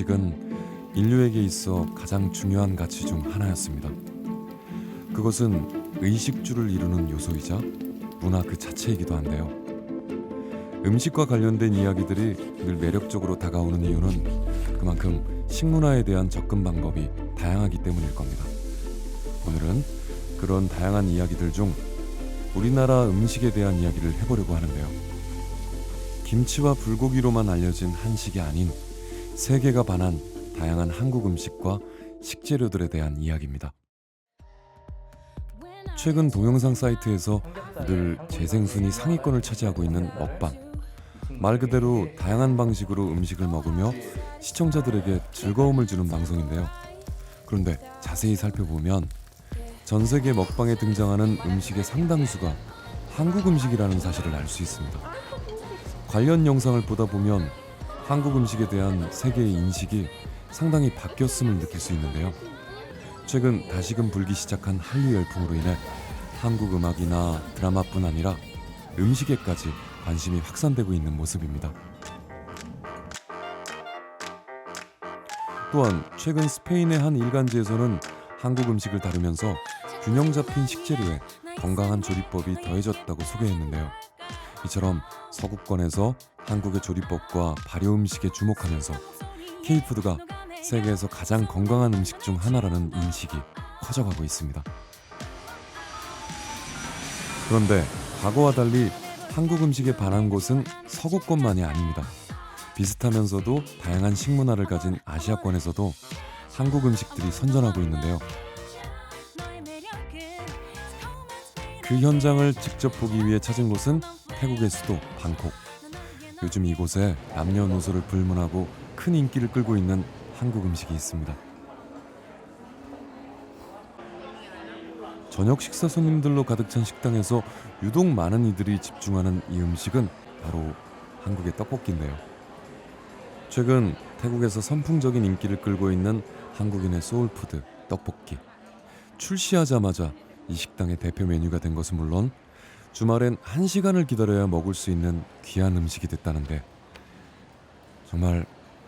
음식은 인류에게 있어 가장 중요한 가치 중 하나였습니다. 그것은 의식주를 이루는 요소이자 문화 그 자체이기도 한데요. 음식과 관련된 이야기들이 늘 매력적으로 다가오는 이유는 그만큼 식문화에 대한 접근 방법이 다양하기 때문일 겁니다. 오늘은 그런 다양한 이야기들 중 우리나라 음식에 대한 이야기를 해보려고 하는데요. 김치와 불고기로만 알려진 한식이 아닌 세계가 반한 다양한 한국 음식과 식재료들에 대한 이야기입니다. 최근 동영상 사이트에서 늘 재생순위 상위권을 차지하고 있는 먹방. 말 그대로 다양한 방식으로 음식을 먹으며 시청자들에게 즐거움을 주는 방송인데요. 그런데 자세히 살펴보면 전 세계 먹방에 등장하는 음식의 상당수가 한국 음식이라는 사실을 알 수 있습니다. 관련 영상을 보다 보면 한국 음식에 대한 세계의 인식이 상당히 바뀌었음을 느낄 수 있는데요. 최근 다시금 불기 시작한 한류 열풍으로 인해 한국 음악이나 드라마뿐 아니라 음식에까지 관심이 확산되고 있는 모습입니다. 또한 최근 스페인의 한 일간지에서는 한국 음식을 다루면서 균형 잡힌 식재료에 건강한 조리법이 더해졌다고 소개했는데요. 이처럼 서구권에서 한국의 조리법과 발효 음식에 주목하면서 K푸드가 세계에서 가장 건강한 음식 중 하나라는 인식이 커져가고 있습니다. 그런데 과거와 달리 한국 음식에 반한 곳은 서구권만이 아닙니다. 비슷하면서도 다양한 식문화를 가진 아시아권에서도 한국 음식들이 선전하고 있는데요. 그 현장을 직접 보기 위해 찾은 곳은 태국의 수도 방콕. 요즘 이곳에 남녀노소를 불문하고 큰 인기를 끌고 있는 한국 음식이 있습니다. 저녁 식사 손님들로 가득 찬 식당에서 유독 많은 이들이 집중하는 이 음식은 바로 한국의 떡볶이인데요. 최근 태국에서 선풍적인 인기를 끌고 있는 한국인의 소울푸드 떡볶이. 출시하자마자 이 식당의 대표 메뉴가 된 것은 물론 주말엔 1시간을 기다려야 먹을 수 있는 귀한 음식이 됐다는데 정말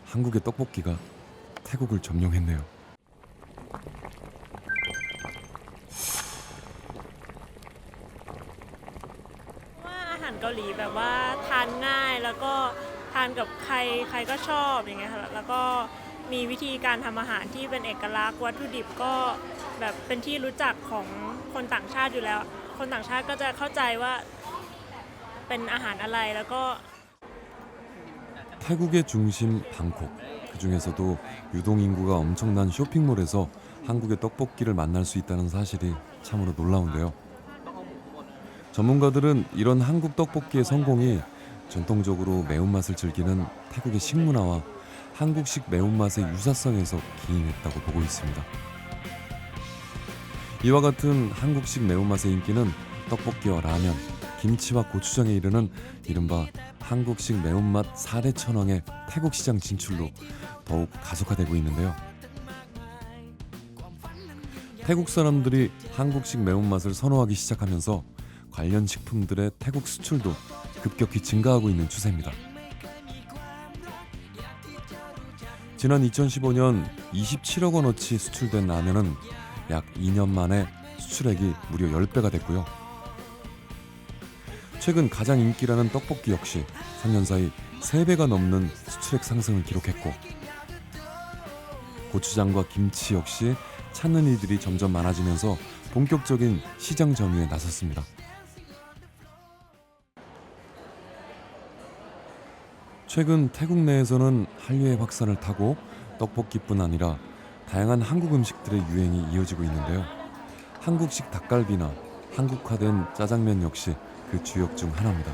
한국의 떡볶이가 태국을 점령했네요. อาหารเกาหลีแบบว่าทานง่ายแล้วก็ทานกับใครใครก็ชอบอย่างเงี้ยค่ะแล้วก็มีวิธีการทำอาหารที่เป็นเอกลักษณ์วัตถุดิบก็แบบเป็นที่รู้จักของคนต่างชาติอยู่แล้วคนต่างชาติก็จะเข้าใจว่าเป็นอาหารอะไรแล้วก็ 태국의 중심 방콕. 그 중에서도 유동 인구가 엄청난 쇼핑몰에서 한국의 떡볶이를 만날 수 있다는 사실이 참으로 놀라운데요. 전문가들은 이런 한국 떡볶이의 성공이 전통적으로 매운맛을 즐기는 태국의 식문화와 한국식 매운맛의 유사성에서 기인했다고 보고 있습니다. 이와 같은 한국식 매운맛의 인기는 떡볶이와 라면, 김치와 고추장에 이르는 이른바 한국식 매운맛 4대 천왕의 태국 시장 진출로 더욱 가속화되고 있는데요. 태국 사람들이 한국식 매운맛을 선호하기 시작하면서 관련 식품들의 태국 수출도 급격히 증가하고 있는 추세입니다. 지난 2015년 27억 원어치 수출된 라면은 약 2년 만에 수출액이 무려 10배가 됐고요. 최근 가장 인기라는 떡볶이 역시 3년 사이 3배가 넘는 수출액 상승을 기록했고 고추장과 김치 역시 찾는 이들이 점점 많아지면서 본격적인 시장 점유에 나섰습니다. 최근 태국 내에서는 한류의 확산을 타고 떡볶이뿐 아니라 다양한 한국 음식들의 유행이 이어지고 있는데요. 한국식 닭갈비나 한국화된 짜장면 역시 그 주역 중 하나입니다.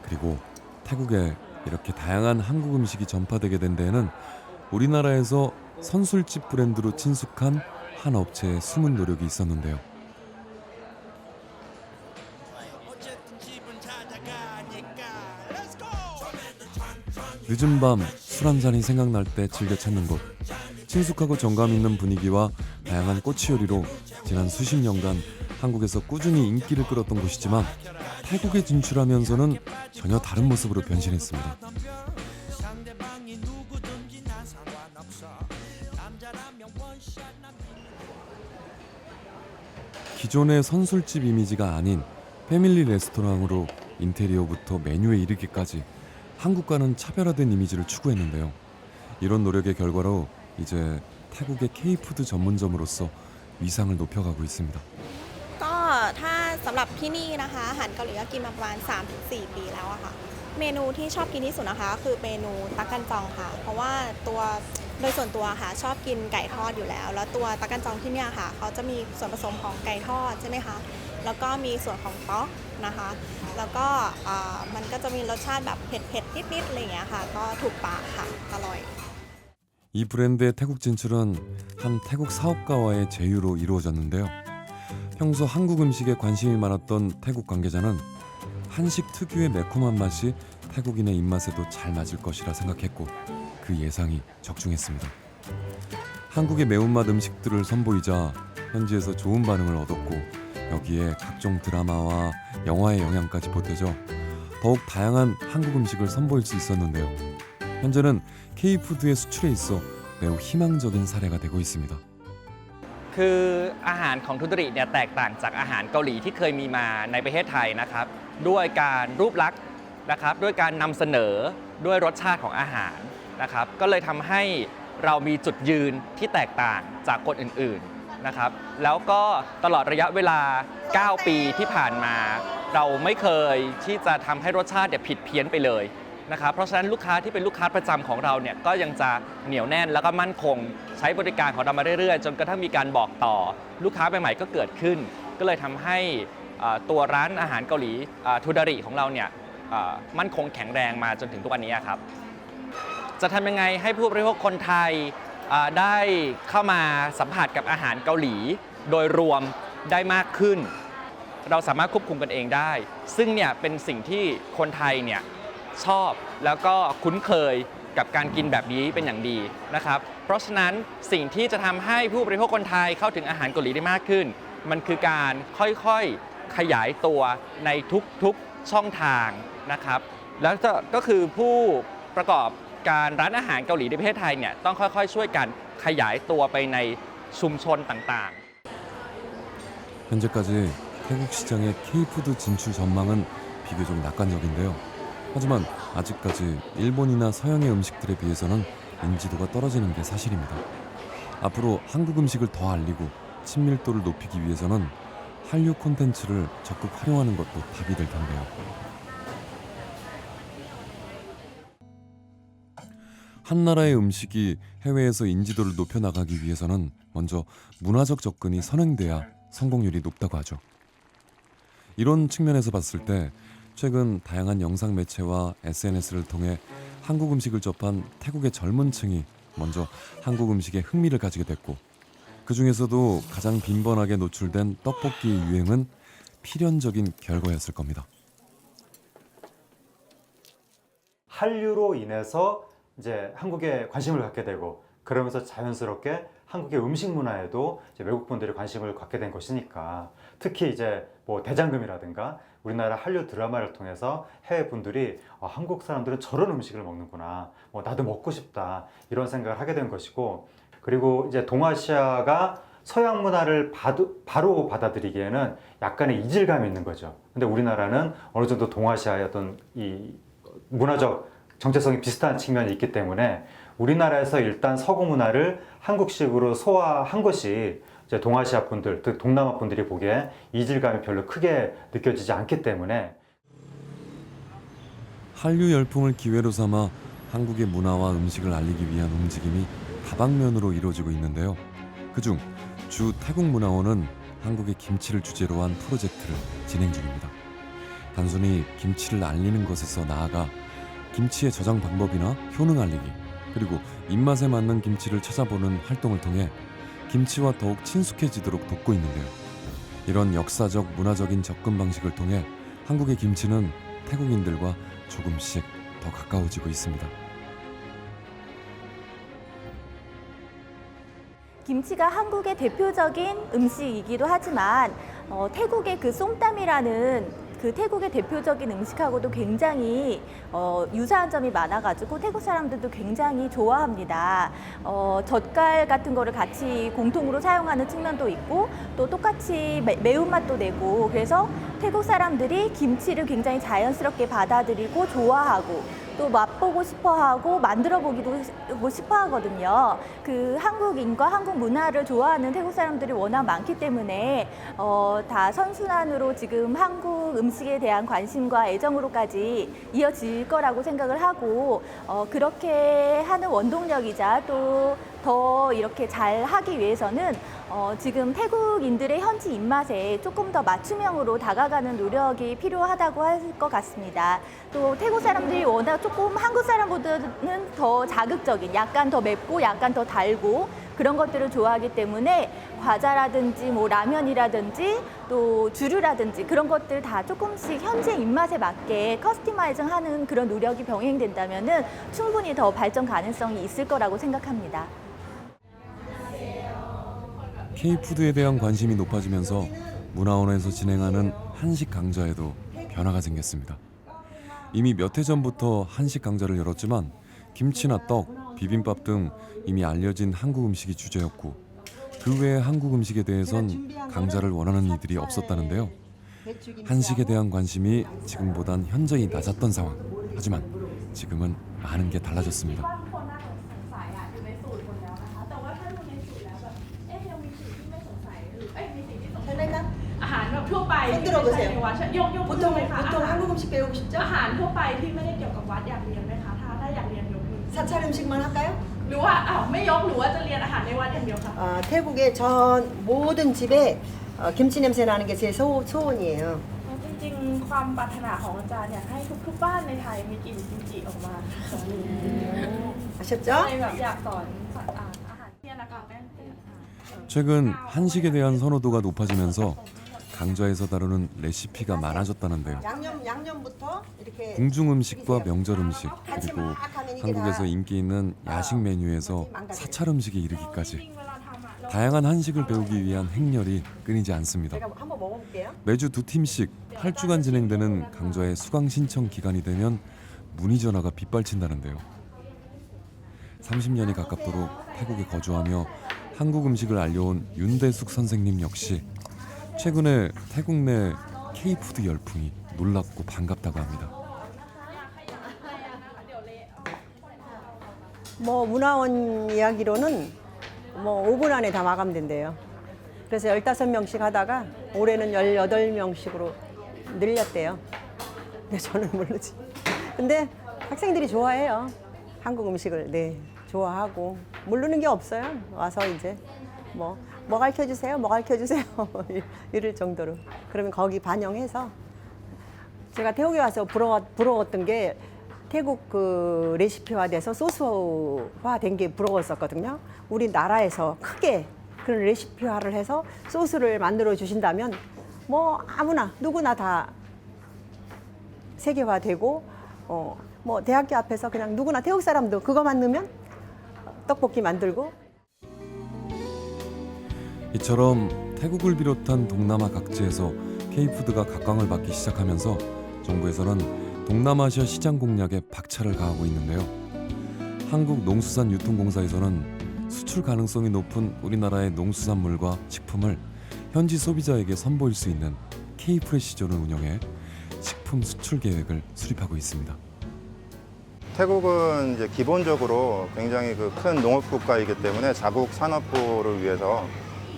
그리고 태국에 이렇게 다양한 한국 음식이 전파되게 된 데에는 우리나라에서 선술집 브랜드로 친숙한 한 업체의 숨은 노력이 있었는데요. 늦은 밤 술 한 잔이 생각날 때 즐겨 찾는 곳. 친숙하고 정감 있는 분위기와 다양한 꼬치 요리로 지난 수십 년간 한국에서 꾸준히 인기를 끌었던 곳이지만 태국에 진출하면서는 전혀 다른 모습으로 변신했습니다. 기존의 선술집 이미지가 아닌 패밀리 레스토랑으로 인테리어부터 메뉴에 이르기까지 한국과는 차별화된 이미지를 추구했는데요. 이런 노력의 결과로 이제 태국의 K-푸드 전문점으로서 위상을 높여가고 있습니다. ก็ถ้าสำหรับที่นี่นะคะอาหารเกาหลีก็กินมาประมาณ 3-4 ปีแล้วอะค่ะเมนูที่ชอบกินที่สุดนะคะคือเมนูตักกันจองค่ะเพราะว่าตัวโดยส่วนตัวค่ะชอบกินไก่ทอดอยู่แล้วแล้วตัวตักกันจองที่เนี่ยค่ะเขาจะมีส่วนผสมของไก่ทอดใช่ไหมคะแล้วก็มีส่วนของต๊อกนะคะแล้วก็มันก็จะมีรสชาติแบบเผ็ดๆนิดๆอะไรอย่างเงี้ยค่ะก็ถูกปากค่ะอร่อย 이 브랜드의 태국 진출은 한 태국 사업가와의 제휴로 이루어졌는데요. 평소 한국 음식에 관심이 많았던 태국 관계자는 한식 특유의 매콤한 맛이 태국인의 입맛에도 잘 맞을 것이라 생각했고 그 예상이 적중했습니다. 한국의 매운맛 음식들을 선보이자 현지에서 좋은 반응을 얻었고 여기에 각종 드라마와 영화의 영향까지 보태져 더욱 다양한 한국 음식을 선보일 수 있었는데요. 현재는 K-푸드의 수출에 있어 매우 희망적인 사례가 되고 있습니다. คืออาหารของทุดริเนี่ยแตกต่างจากอาหารเกาหลีที่เคยมีมาในประเทศไทยนะครับด้วยการรูปลักษณ์นะครับด้วยการนำเสนอด้วยรสชาติของอาหารนะครับก็เลยทำให้เรามีจุดยืนที่แตกต่างจากคนอื่นๆนะครับแล้วก็ตลอดระยะเวลา 9 ปีที่ผ่านมาเราไม่เคยที่จะทำให้รสชาติผิดเพี้ยนไปเลยนะครับเพราะฉะนั้นลูกค้าที่เป็นลูกค้าประจำของเราเนี่ยก็ยังจะเหนียวแน่นแล้วก็มั่นคงใช้บริการของเรามาเรื่อยๆจนกระทั่งมีการบอกต่อลูกค้าใหม่ๆก็เกิดขึ้นก็เลยทำให้ตัวร้านอาหารเกาหลีทูดาริของเราเนี่ยมั่นคงแข็งแรงมาจนถึงทุกวันนี้ครับจะทำยังไงให้ผู้บริโภคคนไทยได้เข้ามาสัมผัสกับอาหารเกาหลีโดยรวมได้มากขึ้นเราสามารถควบคุมกันเองได้ซึ่งเนี่ยเป็นสิ่งที่คนไทยเนี่ยชอบแล้วก็คุ้นเคยกับการกินแบบนี้เป็นอย่างดีนะครับเพราะฉะนั้นสิ่งที่จะทำให้ผู้บริโภคคนไทยเข้าถึงอาหารเกาหลีได้มากขึ้นมันคือการค่อยๆขยายตัวในทุกๆช่องทางนะครับแล้วก็คือผู้ประกอบการร้านอาหารเกาหลีในประเทศไทยเนี่ยต้องค่อยๆช่วยกันขยายตัวไปในชุมชนต่างๆ 현재까지 태국 시장의 K-푸드 진출 전망은 비교적 낙관적인데요. 하지만 아직까지 일본이나 서양의 음식들에 비해서는 인지도가 떨어지는 게 사실입니다. 앞으로 한국 음식을 더 알리고 친밀도를 높이기 위해서는 한류 콘텐츠를 적극 활용하는 것도 답이 될 텐데요. 한 나라의 음식이 해외에서 인지도를 높여나가기 위해서는 먼저 문화적 접근이 선행돼야 성공률이 높다고 하죠. 이런 측면에서 봤을 때 최근 다양한 영상 매체와 SNS를 통해 한국 음식을 접한 태국의 젊은 층이 먼저 한국 음식에 흥미를 가지게 됐고 그 중에서도 가장 빈번하게 노출된 떡볶이의 유행은 필연적인 결과였을 겁니다. 한류로 인해서 이제 한국에 관심을 갖게 되고 그러면서 자연스럽게 한국의 음식 문화에도 이제 외국 분들이 관심을 갖게 된 것이니까 특히 이제 뭐 대장금이라든가 우리나라 한류 드라마를 통해서 해외 분들이 한국 사람들은 저런 음식을 먹는구나, 뭐 나도 먹고 싶다 이런 생각을 하게 된 것이고 그리고 이제 동아시아가 서양 문화를 바로 받아들이기에는 약간의 이질감이 있는 거죠. 근데 우리나라는 어느 정도 동아시아의 어떤 이 문화적 정체성이 비슷한 측면이 있기 때문에 우리나라에서 일단 서구 문화를 한국식으로 소화한 것이 이제 동아시아 분들, 즉 동남아 분들이 보기에 이질감이 별로 크게 느껴지지 않기 때문에 한류 열풍을 기회로 삼아 한국의 문화와 음식을 알리기 위한 움직임이 다방면으로 이루어지고 있는데요. 그중 주 태국문화원은 한국의 김치를 주제로 한 프로젝트를 진행 중입니다. 단순히 김치를 알리는 것에서 나아가 김치의 저장 방법이나 효능 알리기, 그리고 입맛에 맞는 김치를 찾아보는 활동을 통해 김치와 더욱 친숙해지도록 돕고 있는데요. 이런 역사적, 문화적인 접근 방식을 통해 한국의 김치는 태국인들과 조금씩 더 가까워지고 있습니다. 김치가 한국의 대표적인 음식이기도 하지만 태국의 그 쏨땀이라는 그 그 태국의 대표적인 음식하고도 굉장히 유사한 점이 많아가지고 태국 사람들도 굉장히 좋아합니다. 젓갈 같은 거를 같이 공통으로 사용하는 측면도 있고 또 똑같이 매운맛도 내고 그래서 태국 사람들이 김치를 굉장히 자연스럽게 받아들이고 좋아하고 또 맛보고 싶어하고 만들어 보기도 싶어 하거든요. 그 한국인과 한국 문화를 좋아하는 태국 사람들이 워낙 많기 때문에 다 선순환으로 지금 한국 음식에 대한 관심과 애정으로까지 이어질 거라고 생각을 하고 그렇게 하는 원동력이자 또 더 이렇게 잘 하기 위해서는 지금 태국인들의 현지 입맛에 조금 더 맞춤형으로 다가가는 노력이 필요하다고 할 것 같습니다. 또 태국 사람들이 워낙 조금 한국 사람보다는 더 자극적인, 약간 더 맵고 약간 더 달고 그런 것들을 좋아하기 때문에 과자라든지 뭐 라면이라든지 또 주류라든지 그런 것들 다 조금씩 현지 입맛에 맞게 커스터마이징하는 그런 노력이 병행된다면은 충분히 더 발전 가능성이 있을 거라고 생각합니다. K푸드에 대한 관심이 높아지면서 문화원에서 진행하는 한식 강좌에도 변화가 생겼습니다. 이미 몇 해 전부터 한식 강좌를 열었지만 김치나 떡, 비빔밥 등 이미 알려진 한국 음식이 주제였고 그 외의 한국 음식에 대해선 강좌를 원하는 이들이 없었다는데요. 한식에 대한 관심이 지금보단 현저히 낮았던 상황. 하지만 지금은 많은 게 달라졌습니다. 손 들어보세요. 보통 보통 한국 음식 배우고 싶죠? อาหารทั่วไปที่ไม่ได้เกี่ยวกับวัดอยากเรียนไหมคะถ้าอยากเรียนยกมือ 사찰 음식만 할까요? หรือว่าไม่ยกหรือว่าจะเรียนอาหารในวัดอย่างเดียวคะ 태국의 전 모든 집에 김치 냄새 나는 게 제 소원이에요. จริงๆความปรารถนาของอาจารย์อยากให้ทุกๆบ้านในไทยมีกลิ่นกิมจิออกมา 아셨죠? เลยแบบอยากสอนอาหารเนี่ยนะคะ 최근 한식에 대한 선호도가 높아지면서 강좌에서 다루는 레시피가 많아졌다는데요. 양념부터 이렇게 궁중 음식과 명절 음식 그리고 한국에서 인기 있는 야식 메뉴에서 사찰 음식에 이르기까지 다양한 한식을 배우기 위한 행렬이 끊이지 않습니다. 제가 한번 먹어볼게요. 매주 2팀씩 8주간 진행되는 강좌의 수강 신청 기간이 되면 문의 전화가 빗발친다는데요. 30년이 가깝도록 태국에 거주하며 한국 음식을 알려온 윤대숙 선생님 역시 최근에 태국 내 K푸드 열풍이 놀랍고 반갑다고 합니다. 뭐 문화원 이야기로는 뭐 5분 안에 다 마감된대요. 그래서 15명씩 하다가 올해는 18명씩으로 늘렸대요. 근데 저는 모르지. 근데 학생들이 좋아해요. 한국 음식을 좋아하고 모르는 게 없어요. 와서 이제 뭐 가르쳐주세요, 뭐 가르쳐주세요 이럴 정도로. 그러면 거기 반영해서 제가 태국에 와서 부러웠던 게 태국 그 레시피화돼서 소스화된 게 부러웠었거든요. 우리나라에서 크게 그런 레시피화를 해서 소스를 만들어 주신다면 뭐 아무나 누구나 다 세계화되고 뭐 대학교 앞에서 그냥 누구나 태국 사람도 그거만 넣으면 떡볶이 만들고. 이처럼 태국을 비롯한 동남아 각지에서 K푸드가 각광을 받기 시작하면서 정부에서는 동남아시아 시장 공략에 박차를 가하고 있는데요. 한국농수산유통공사에서는 수출 가능성이 높은 우리나라의 농수산물과 식품을 현지 소비자에게 선보일 수 있는 K프레시존을 운영해 식품 수출 계획을 수립하고 있습니다. 태국은 이제 기본적으로 굉장히 그 큰 농업 국가이기 때문에 자국 산업부를 위해서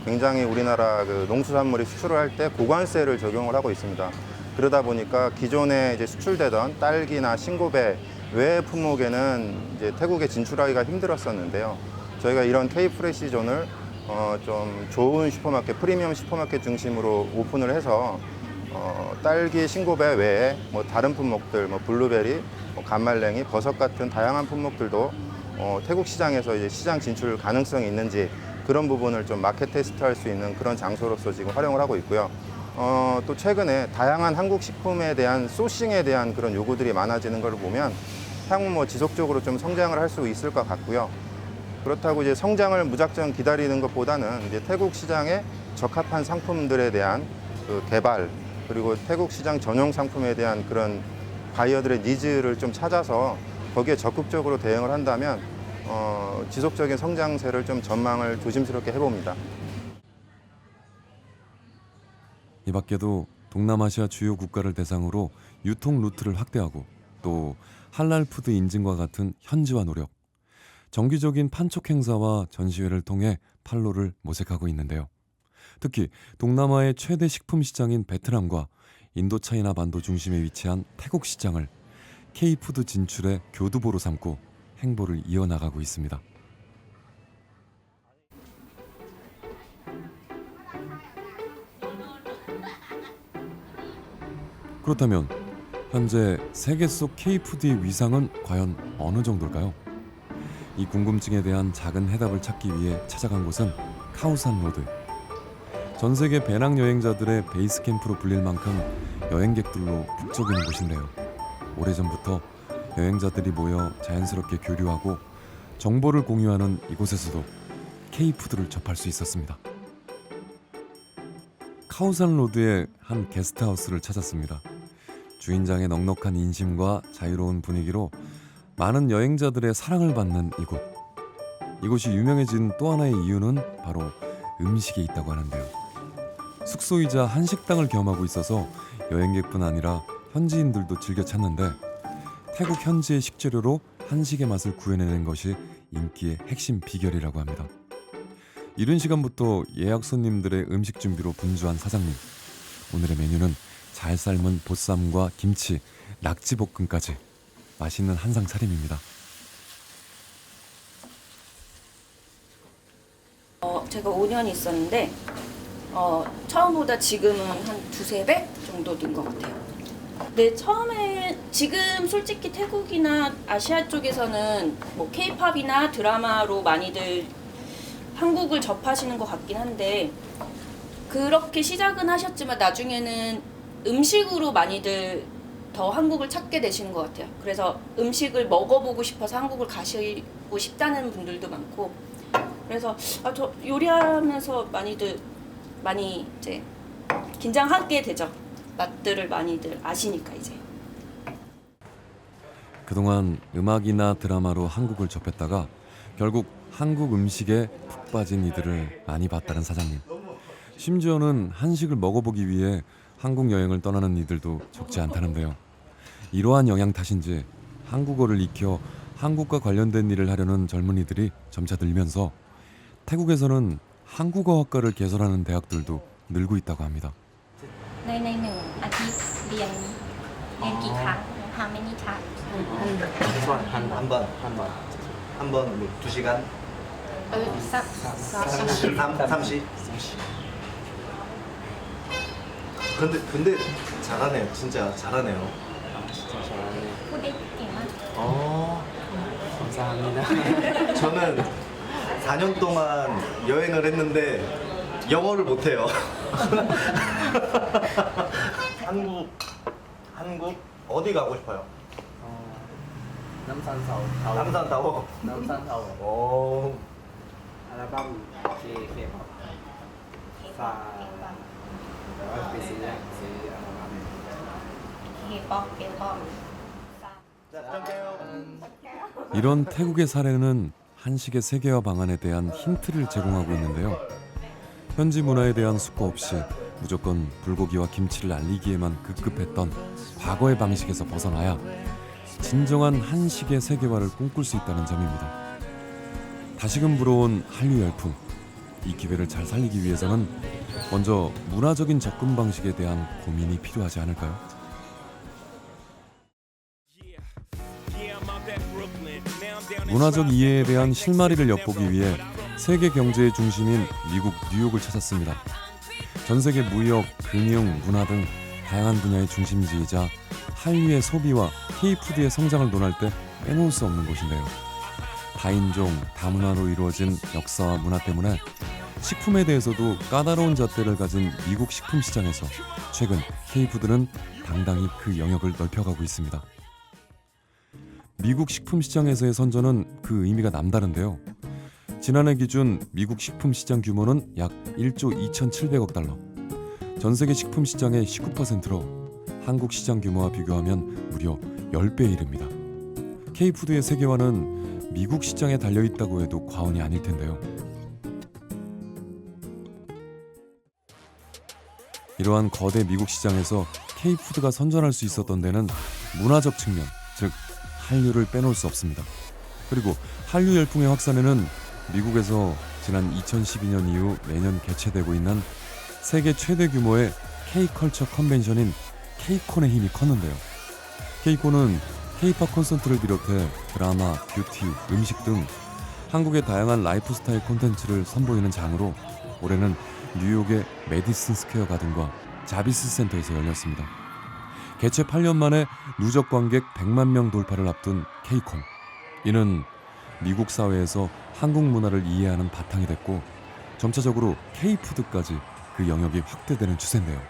굉장히 우리나라 그 농수산물이 수출을 할 때 고관세를 적용을 하고 있습니다. 그러다 보니까 기존에 이제 수출되던 딸기나 싱고베 외의 품목에는 이제 태국에 진출하기가 힘들었었는데요. 저희가 이런 K프레시존을 좀 좋은 슈퍼마켓, 프리미엄 슈퍼마켓 중심으로 오픈을 해서 딸기, 싱고베 외에 뭐 다른 품목들, 뭐 블루베리, 뭐 감말랭이, 버섯 같은 다양한 품목들도 태국 시장에서 이제 시장 진출 가능성이 있는지 그런 부분을 좀 마켓 테스트할 수 있는 그런 장소로서 지금 활용을 하고 있고요. 또 최근에 다양한 한국 식품에 대한 소싱에 대한 그런 요구들이 많아지는 걸 보면 향후 뭐 지속적으로 좀 성장을 할 수 있을 것 같고요. 그렇다고 이제 성장을 무작정 기다리는 것보다는 이제 태국 시장에 적합한 상품들에 대한 그 개발 그리고 태국 시장 전용 상품에 대한 그런 바이어들의 니즈를 좀 찾아서 거기에 적극적으로 대응을 한다면 지속적인 성장세를 좀 전망을 조심스럽게 해봅니다. 이 밖에도 동남아시아 주요 국가를 대상으로 유통 루트를 확대하고 또 할랄 푸드 인증과 같은 현지화 노력, 정기적인 판촉 행사와 전시회를 통해 판로를 모색하고 있는데요. 특히 동남아의 최대 식품 시장인 베트남과 인도차이나 반도 중심에 위치한 태국 시장을 K푸드 진출의 교두보로 삼고 행보를 이어나가고 있습니다. 그렇다면 현재 세계 속 K푸드의 위상은 과연 어느 정도일까요? 이 궁금증에 대한 작은 해답을 찾기 위해 찾아간 곳은 카오산 로드. 전 세계 배낭 여행자들의 베이스 캠프로 불릴 만큼 여행객들로 북적이는 곳인데요. 오래전부터 여행자들이 모여 자연스럽게 교류하고 정보를 공유하는 이곳에서도 K푸드를 접할 수 있었습니다. 카오산 로드의 한 게스트하우스를 찾았습니다. 주인장의 넉넉한 인심과 자유로운 분위기로 많은 여행자들의 사랑을 받는 이곳. 이곳이 유명해진 또 하나의 이유는 바로 음식에 있다고 하는데요. 숙소이자 한식당을 겸하고 있어서 여행객뿐 아니라 현지인들도 즐겨 찾는데 태국 현지의 식재료로 한식의 맛을 구해내는 것이 인기의 핵심 비결이라고 합니다. 이른 시간부터 예약 손님들의 음식 준비로 분주한 사장님. 오늘의 메뉴는 잘 삶은 보쌈과 김치, 낙지볶음까지 맛있는 한상 차림입니다. 제가 5년 있었는데 처음보다 지금은 한 두세 배 정도 는 것 같아요. 네, 처음에 지금 솔직히 태국이나 아시아 쪽에서는 뭐 K-팝이나 드라마로 많이들 한국을 접하시는 것 같긴 한데 그렇게 시작은 하셨지만 나중에는 음식으로 많이들 더 한국을 찾게 되시는 것 같아요. 그래서 음식을 먹어보고 싶어서 한국을 가시고 싶다는 분들도 많고 그래서 저 요리하면서 많이 이제 긴장하게 되죠. 맛들을 많이들 아시니까 이제. 그동안 음악이나 드라마로 한국을 접했다가 결국 한국 음식에 푹 빠진 이들을 많이 봤다는 사장님. 심지어는 한식을 먹어보기 위해 한국 여행을 떠나는 이들도 적지 않다는데요. 이러한 영향 탓인지 한국어를 익혀 한국과 관련된 일을 하려는 젊은이들이 점차 늘면서 태국에서는 한국어학과를 개설하는 대학들도 늘고 있다고 합니다. ในหนึ่งอาทิตย์เรียนกี่ครั้ง How many times? 한 번, 2시간? 30? 근데 잘하네요. 진짜 잘하네요. 진짜 잘하네. พูดได้เก่งมาก 감사합니다. 저는 4년 동안 여행을 했는데 영어를 못해요. 한국 어디 가고 싶어요? 남산타워. 오. 알바무 K-popไปซื้ออัลบั้ม K-pop 이런 태국의 사례는 한식의 세계화 방안에 대한 힌트를 제공하고 있는데요. 현지 문화에 대한 숙고 없이 무조건 불고기와 김치를 알리기에만 급급했던 과거의 방식에서 벗어나야 진정한 한식의 세계화를 꿈꿀 수 있다는 점입니다. 다시금 불어온 한류 열풍. 이 기회를 잘 살리기 위해서는 먼저 문화적인 접근 방식에 대한 고민이 필요하지 않을까요? 문화적 이해에 대한 실마리를 엿보기 위해 세계 경제의 중심인 미국 뉴욕을 찾았습니다. 전 세계 무역, 금융, 문화 등 다양한 분야의 중심지이자 한류의 소비와 K푸드의 성장을 논할 때 빼놓을 수 없는 곳인데요. 다인종, 다문화로 이루어진 역사와 문화 때문에 식품에 대해서도 까다로운 잣대를 가진 미국 식품 시장에서 최근 K푸드는 당당히 그 영역을 넓혀가고 있습니다. 미국 식품 시장에서의 선전은 그 의미가 남다른데요. 지난해 기준 미국 식품 시장 규모는 약 1조 2,700억 달러. 전 세계 식품 시장의 19%로 한국 시장 규모와 비교하면 무려 10배에 이릅니다. K푸드의 세계화는 미국 시장에 달려있다고 해도 과언이 아닐 텐데요. 이러한 거대 미국 시장에서 K푸드가 선전할 수 있었던 데는 문화적 측면, 즉 한류를 빼놓을 수 없습니다. 그리고 한류 열풍의 확산에는 미국에서 지난 2012년 이후 매년 개최되고 있는 세계 최대 규모의 K컬처 컨벤션인 K콘의 힘이 컸는데요. K콘은 K팝 콘서트를 비롯해 드라마, 뷰티, 음식 등 한국의 다양한 라이프 스타일 콘텐츠를 선보이는 장으로 올해는 뉴욕의 메디슨 스퀘어 가든과 자비스 센터에서 열렸습니다. 개최 8년 만에 누적 관객 100만 명 돌파를 앞둔 K콘. 이는 미국 사회에서 한국 문화를 이해하는 바탕이 됐고 점차적으로 K푸드까지 그 영역이 확대되는 추세인데요.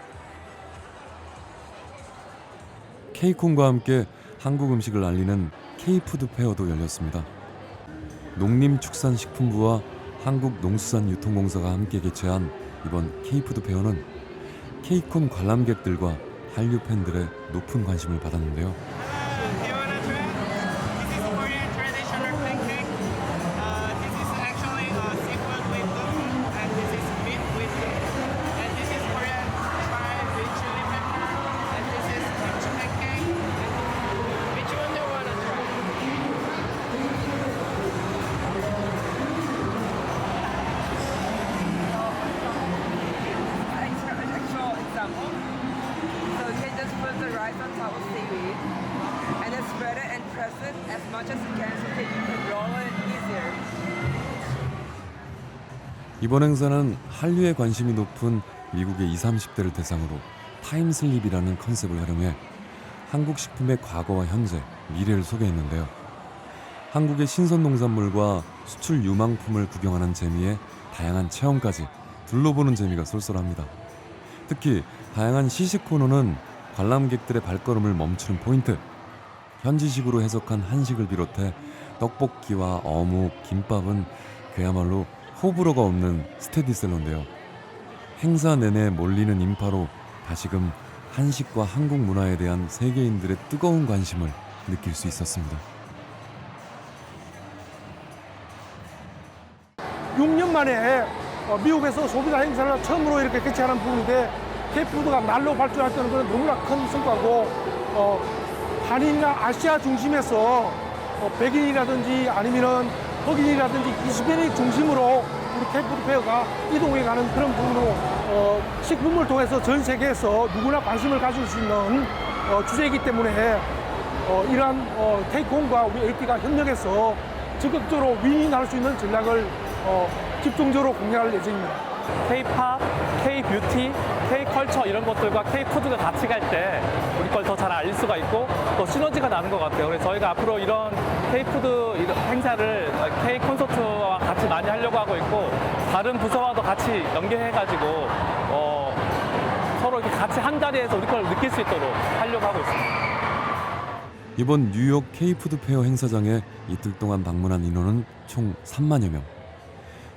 K콘과 함께 한국 음식을 알리는 K푸드 페어도 열렸습니다. 농림축산식품부와 한국농수산유통공사가 함께 개최한 이번 K푸드 페어는 K콘 관람객들과 한류 팬들의 높은 관심을 받았는데요. 이번 행사는 한류에 관심이 높은 미국의 20, 30대를 대상으로 타임슬립이라는 컨셉을 활용해 한국 식품의 과거와 현재, 미래를 소개했는데요. 한국의 신선 농산물과 수출 유망품을 구경하는 재미에 다양한 체험까지 둘러보는 재미가 쏠쏠합니다. 특히 다양한 시식 코너는 관람객들의 발걸음을 멈추는 포인트. 현지식으로 해석한 한식을 비롯해 떡볶이와 어묵, 김밥은 그야말로 호불호가 없는 스테디셀러인데요. 행사 내내 몰리는 인파로 다시금 한식과 한국 문화에 대한 세계인들의 뜨거운 관심을 느낄 수 있었습니다. 6년 만에 미국에서 소비자 행사를 처음으로 이렇게 개최하는 부분인데 K푸드가 날로 발전했다는 것은 너무나 큰 성과고 한인이나 아시아 중심에서 백인이라든지 아니면은 흑인이라든지 히스패닉 중심으로 우리 K푸드 페어가 이동해 가는 그런 부분으로 식품을 통해서 전 세계에서 누구나 관심을 가질 수 있는 주제이기 때문에 이러한 K콘과 우리 AT가 협력해서 적극적으로 윈윈할 수 있는 전략을 집중적으로 공략할 예정입니다. K-팝, K-뷰티, K-컬처 이런 것들과 K-푸드가 같이 갈 때 우리 걸 더 잘 알릴 수가 있고 또 시너지가 나는 것 같아요. 그래서 저희가 앞으로 이런 K-푸드 행사를 K-콘서트와 같이 많이 하려고 하고 있고 다른 부서와도 같이 연계해가지고 서로 이렇게 같이 한 자리에서 우리 걸 느낄 수 있도록 하려고 하고 있습니다. 이번 뉴욕 K푸드 페어 행사장에 이틀 동안 방문한 인원은 총 3만여 명.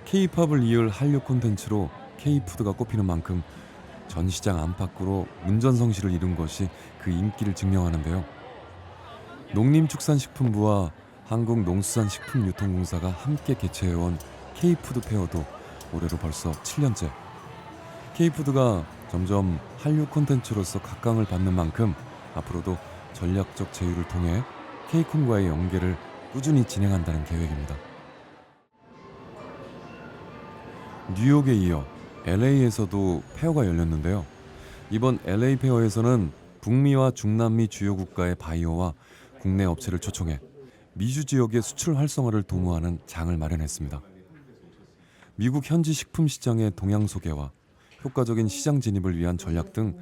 K-팝을 이을 한류 콘텐츠로 K-푸드가 꼽히는 만큼 전 시장 안팎으로 문전성시를 이룬 것이 그 인기를 증명하는데요. 농림축산식품부와 한국농수산식품유통공사가 함께 개최해온 K-푸드 페어도 올해로 벌써 7년째. K-푸드가 점점 한류 콘텐츠로서 각광을 받는 만큼 앞으로도 전략적 제휴를 통해 K콘과의 연계를 꾸준히 진행한다는 계획입니다. 뉴욕에 이어 LA에서도 페어가 열렸는데요. 이번 LA 페어에서는 북미와 중남미 주요 국가의 바이어와 국내 업체를 초청해 미주 지역의 수출 활성화를 도모하는 장을 마련했습니다. 미국 현지 식품 시장의 동향 소개와 효과적인 시장 진입을 위한 전략 등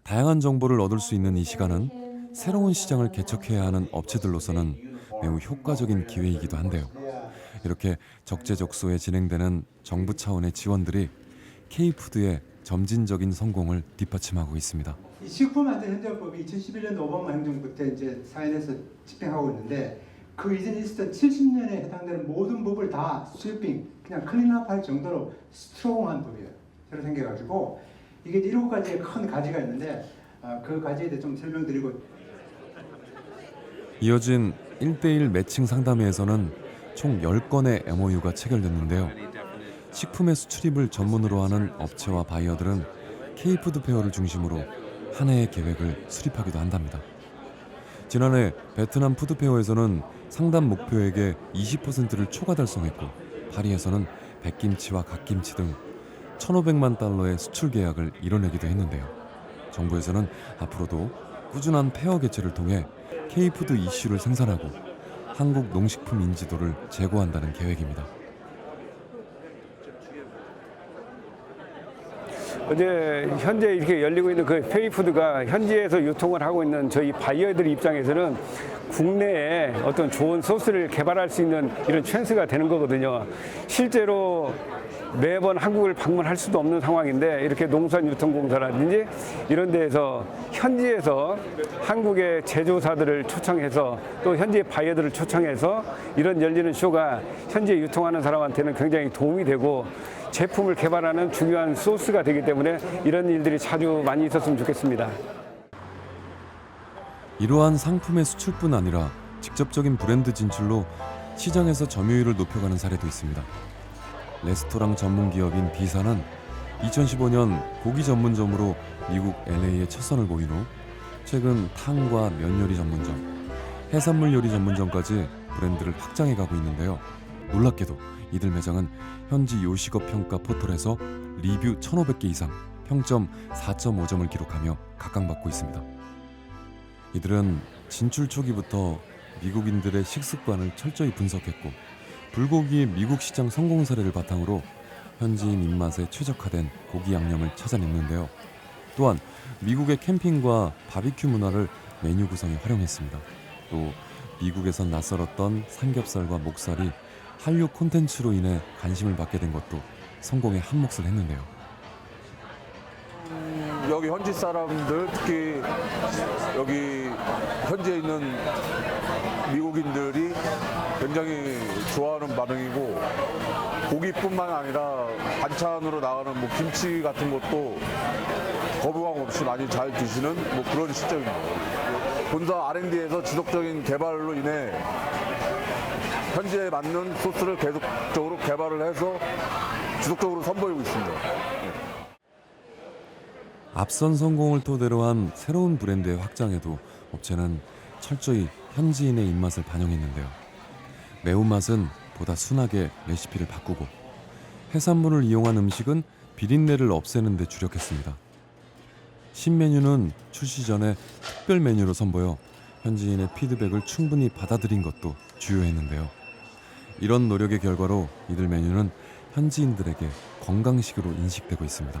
다양한 정보를 얻을 수 있는 이 시간은 새로운 시장을 개척해야 하는 업체들로서는 매우 효과적인 기회이기도 한데요. 이렇게 적재적소에 진행되는 정부 차원의 지원들이 K푸드의 점진적인 성공을 뒷받침하고 있습니다. 식품안전행정법이 2011년 오바마 행정부 때 이제 사인해서 집행하고 있는데 그 이전에 있었던 70년에 해당되는 모든 법을 다 스위핑, 그냥 클린업할 정도로 스트롱한 법이에요. 저로 생겨가지고 이게 7가지의 큰 가지가 있는데 그 가지에 대해 좀 설명드리고 이어진 1대1 매칭 상담회에서는 총 10건의 MOU가 체결됐는데요. 식품의 수출입을 전문으로 하는 업체와 바이어들은 K푸드 페어를 중심으로 한 해의 계획을 수립하기도 한답니다. 지난해 베트남 푸드페어에서는 상담 목표액의 20%를 초과 달성했고 파리에서는 백김치와 갓김치 등 1,500만 달러의 수출 계약을 이뤄내기도 했는데요. 정부에서는 앞으로도 꾸준한 페어 개최를 통해 K푸드 이슈를 생산하고 한국 농식품 인지도를 제고한다는 계획입니다. 어제 현재 이렇게 열리고 있는 그 K푸드가 현지에서 유통을 하고 있는 저희 바이어들 입장에서는 국내에 어떤 좋은 소스를 개발할 수 있는 이런 찬스가 되는 거거든요. 실제로 매번 한국을 방문할 수도 없는 상황인데 이렇게 농산유통공사라든지 이런 데에서 현지에서 한국의 제조사들을 초청해서 또 현지의 바이어들을 초청해서 이런 열리는 쇼가 현지에 유통하는 사람한테는 굉장히 도움이 되고 제품을 개발하는 중요한 소스가 되기 때문에 이런 일들이 자주 많이 있었으면 좋겠습니다. 이러한 상품의 수출뿐 아니라 직접적인 브랜드 진출로 시장에서 점유율을 높여가는 사례도 있습니다. 레스토랑 전문 기업인 비사는 2015년 고기 전문점으로 미국 LA에 첫 선을 보인 후 최근 탕과 면 요리 전문점, 해산물 요리 전문점까지 브랜드를 확장해가고 있는데요. 놀랍게도 이들 매장은 현지 요식업 평가 포털에서 리뷰 1,500개 이상, 평점 4.5점을 기록하며 각광받고 있습니다. 이들은 진출 초기부터 미국인들의 식습관을 철저히 분석했고 불고기의 미국 시장 성공 사례를 바탕으로 현지인 입맛에 최적화된 고기 양념을 찾아냈는데요. 또한 미국의 캠핑과 바비큐 문화를 메뉴 구성에 활용했습니다. 또 미국에선 낯설었던 삼겹살과 목살이 한류 콘텐츠로 인해 관심을 받게 된 것도 성공에 한몫을 했는데요. 여기 현지 사람들, 특히 여기 현지에 있는 미국인들이 굉장히 좋아하는 반응이고 고기뿐만 아니라 반찬으로 나가는 뭐 김치 같은 것도 거부감 없이 많이 잘 드시는 뭐 그런 시점입니다. 본사 R&D에서 지속적인 개발로 인해 현지에 맞는 소스를 계속적으로 개발을 해서 지속적으로 선보이고 있습니다. 앞선 성공을 토대로 한 새로운 브랜드의 확장에도 업체는 철저히 현지인의 입맛을 반영했는데요. 매운맛은 보다 순하게 레시피를 바꾸고 해산물을 이용한 음식은 비린내를 없애는 데 주력했습니다. 신메뉴는 출시 전에 특별 메뉴로 선보여 현지인의 피드백을 충분히 받아들인 것도 주요했는데요. 이런 노력의 결과로 이들 메뉴는 현지인들에게 건강식으로 인식되고 있습니다.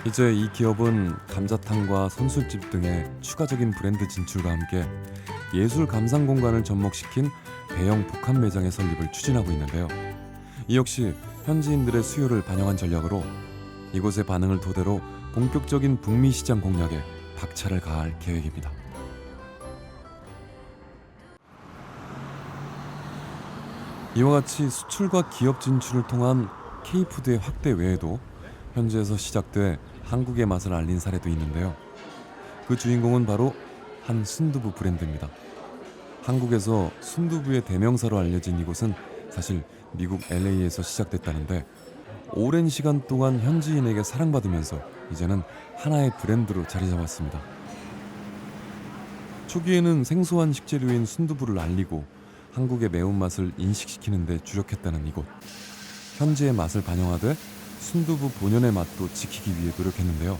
이제 이 기업은 감자탕과 선술집 등의 추가적인 브랜드 진출과 함께 예술 감상 공간을 접목시킨 대형 복합 매장의 설립을 추진하고 있는데요. 이 역시 현지인들의 수요를 반영한 전략으로 이곳의 반응을 토대로 본격적인 북미 시장 공략에 박차를 가할 계획입니다. 이와 같이 수출과 기업 진출을 통한 K푸드의 확대 외에도 현지에서 시작돼 한국의 맛을 알린 사례도 있는데요. 그 주인공은 바로 한 순두부 브랜드입니다. 한국에서 순두부의 대명사로 알려진 이곳은 사실 미국 LA에서 시작됐다는데 오랜 시간 동안 현지인에게 사랑받으면서 이제는 하나의 브랜드로 자리 잡았습니다. 초기에는 생소한 식재료인 순두부를 알리고 한국의 매운맛을 인식시키는 데 주력했다는 이곳. 현지의 맛을 반영하되 순두부 본연의 맛도 지키기 위해 노력했는데요.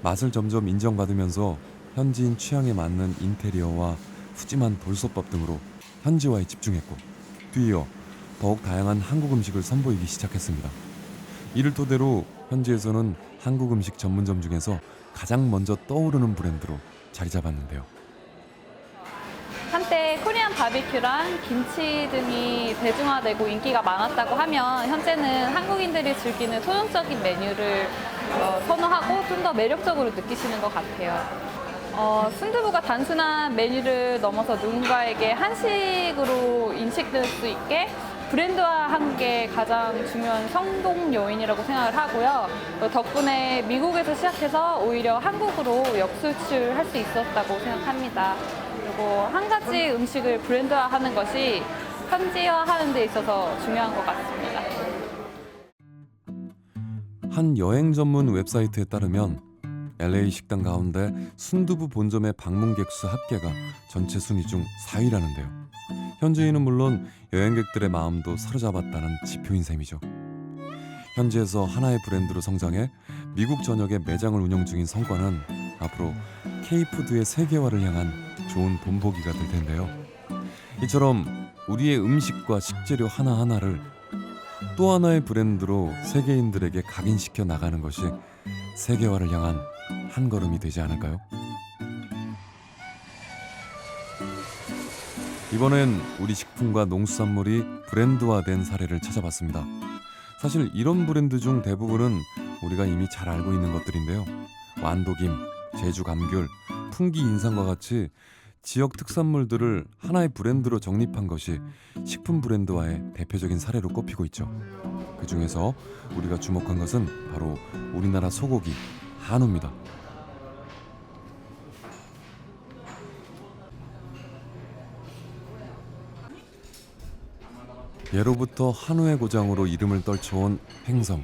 맛을 점점 인정받으면서 현지인 취향에 맞는 인테리어와 푸짐한 돌솥밥 등으로 현지화에 집중했고 뒤이어 더욱 다양한 한국 음식을 선보이기 시작했습니다. 이를 토대로 현지에서는 한국 음식 전문점 중에서 가장 먼저 떠오르는 브랜드로 자리 잡았는데요. 한때 코리안 바비큐랑 김치 등이 대중화되고 인기가 많았다고 하면 현재는 한국인들이 즐기는 소형적인 메뉴를 선호하고 좀 더 매력적으로 느끼시는 것 같아요. 순두부가 단순한 메뉴를 넘어서 누군가에게 한식으로 인식될 수 있게 브랜드화한 게 가장 중요한 성공 요인이라고 생각을 하고요. 덕분에 미국에서 시작해서 오히려 한국으로 역수출할 수 있었다고 생각합니다. 그리고 한 가지 음식을 브랜드화하는 것이 현지화하는 데 있어서 중요한 것 같습니다. 한 여행 전문 웹사이트에 따르면 LA 식당 가운데 순두부 본점의 방문객 수 합계가 전체 순위 중 4위라는데요. 현지인은 물론 여행객들의 마음도 사로잡았다는 지표인 셈이죠. 현지에서 하나의 브랜드로 성장해 미국 전역에 매장을 운영 중인 성과는 앞으로 K푸드의 세계화를 향한 좋은 본보기가 될 텐데요. 이처럼 우리의 음식과 식재료 하나하나를 또 하나의 브랜드로 세계인들에게 각인시켜 나가는 것이 세계화를 향한 한 걸음이 되지 않을까요? 이번엔 우리 식품과 농수산물이 브랜드화된 사례를 찾아봤습니다. 사실 이런 브랜드 중 대부분은 우리가 이미 잘 알고 있는 것들인데요. 완도김, 제주 감귤, 풍기 인삼과 같이 지역 특산물들을 하나의 브랜드로 정립한 것이 식품 브랜드화의 대표적인 사례로 꼽히고 있죠. 그 중에서 우리가 주목한 것은 바로 우리나라 소고기, 한우입니다. 예로부터 한우의 고장으로 이름을 떨쳐온 횡성.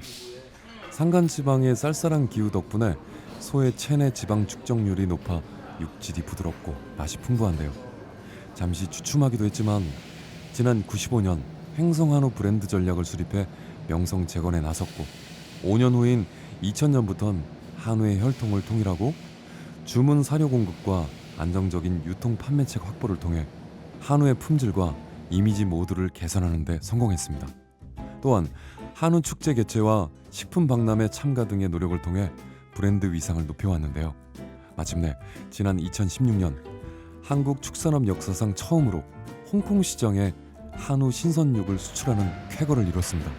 산간지방의 쌀쌀한 기후 덕분에 소의 체내 지방 축적률이 높아 육질이 부드럽고 맛이 풍부한데요. 잠시 주춤하기도 했지만 지난 95년 횡성한우 브랜드 전략을 수립해 명성 재건에 나섰고 5년 후인 2000년부터는 한우의 혈통을 통일하고 주문 사료 공급과 안정적인 유통 판매책 확보를 통해 한우의 품질과 이미지 모두를 개선하는 데 성공했습니다. 또한 한우 축제 개최와 식품 박람회 참가 등의 노력을 통해 브랜드 위상을 높여왔는데요. 마침내 지난 2016년 한국 축산업 역사상 처음으로 홍콩 시장에 한우 신선육을 수출하는 쾌거를 이뤘습니다.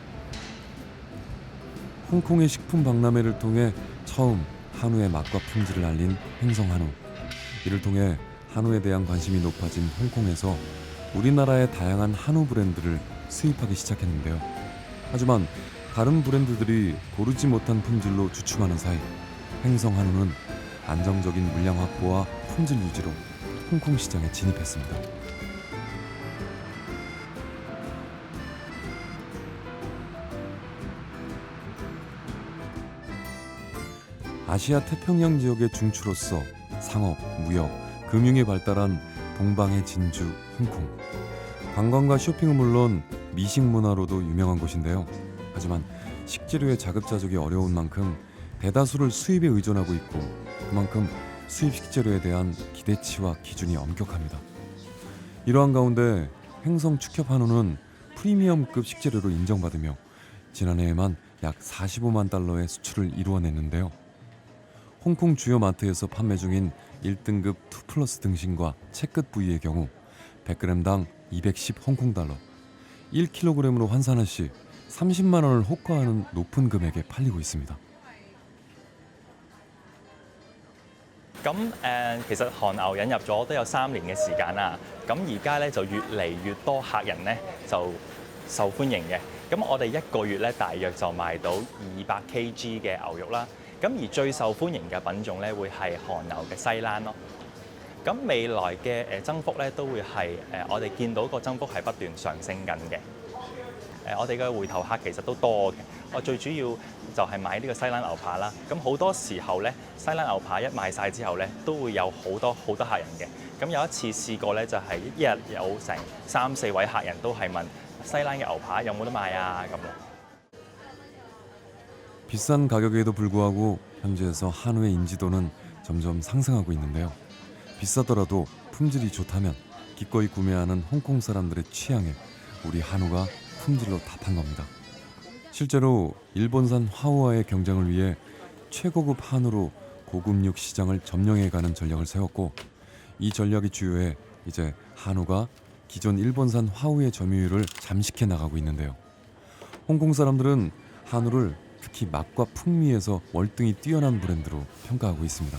홍콩의 식품 박람회를 통해 처음 한우의 맛과 품질을 알린 횡성한우. 이를 통해 한우에 대한 관심이 높아진 홍콩에서 우리나라의 다양한 한우 브랜드를 수입하기 시작했는데요. 하지만 다른 브랜드들이 고르지 못한 품질로 주춤하는 사이 횡성한우는 안정적인 물량 확보와 품질 유지로 홍콩 시장에 진입했습니다. 아시아 태평양 지역의 중추로서 상업, 무역, 금융이 발달한 동방의 진주, 홍콩. 관광과 쇼핑은 물론 미식 문화로도 유명한 곳인데요. 하지만 식재료의 자급자족이 어려운 만큼 대다수를 수입에 의존하고 있고 그만큼 수입 식재료에 대한 기대치와 기준이 엄격합니다. 이러한 가운데 횡성 축협 한우는 프리미엄급 식재료로 인정받으며 지난해에만 약 45만 달러의 수출을 이루어냈는데요. 홍콩 주요 마트에서 판매 중인 1등급 2플러스 등심과 채끝 부위의 경우 100g당 210 홍콩 달러, 1kg으로 환산할 시 30만 원을 호가하는 높은 금액에 팔리고 있습니다. 其實韓牛引入咗都有3年嘅時間啦。咁而家咧就越嚟越多客人咧就受歡迎嘅。咁我哋1個月咧大約就賣到200 kg 嘅牛肉啦。咁而最受歡迎嘅品種咧會係韓牛嘅西冷咯。咁未來嘅增幅咧都會係我哋見到個增幅係不斷上升緊嘅。我哋嘅回頭客其實都多嘅。我最主要就係買呢個西冷牛扒啦。咁好多時候咧，西冷牛扒一賣晒之後咧，都會有好多客人嘅。咁有一次試過咧，就係一日有成3、4位客人都係問西冷嘅牛扒有冇得賣啊咁咯。 비싼 가격에도 불구하고 현지에서 한우의 인지도는 점점 상승하고 있는데요. 비싸더라도 품질이 좋다면 기꺼이 구매하는 홍콩 사람들의 취향에 우리 한우가 품질로 답한 겁니다. 실제로 일본산 화우와의 경쟁을 위해 최고급 한우로 고급육 시장을 점령해가는 전략을 세웠고 이 전략이 주요해 이제 한우가 기존 일본산 화우의 점유율을 잠식해 나가고 있는데요. 홍콩 사람들은 한우를 특히 맛과 풍미에서 월등히 뛰어난 브랜드로 평가하고 있습니다.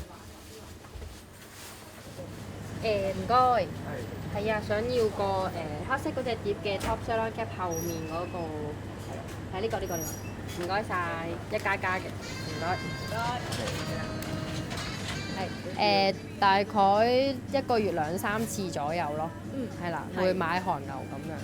唔該，係啊，想要個黑色嗰隻碟嘅 top salon cap 後面嗰個，係呢個呢個，唔該晒，一加加嘅，唔該。係大概一個月2-3次左右咯，係啦，會買韓牛咁樣。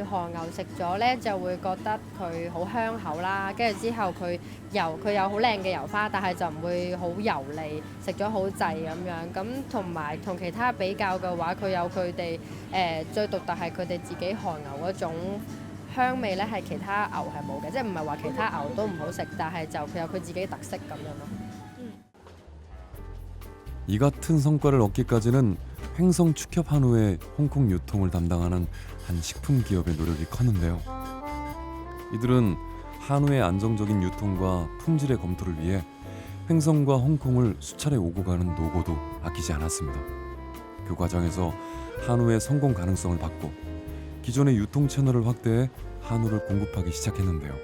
韓牛食咗咧就會覺得佢好香口啦，跟住之後佢有好靚嘅油花，但係就唔會好油膩，食咗好滯咁樣。咁同埋同其他比較嘅話，佢有佢哋最獨特係佢哋自己韓牛嗰種香味咧，係其他牛係冇嘅，即係唔係話其他牛都唔好食，但係就佢有佢自己特色咁樣咯。 이 같은 성과를 얻기까지는 횡성 축협 한우의 홍콩 유통을 담당하는 한 식품 기업의 노력이 컸는데요. 이들은 한우의 안정적인 유통과 품질의 검토를 위해 횡성과 홍콩을 수차례 오고 가는 노고도 아끼지 않았습니다. 그 과정에서 한우의 성공 가능성을 봤고 기존의 유통 채널을 확대해 한우를 공급하기 시작했는데요.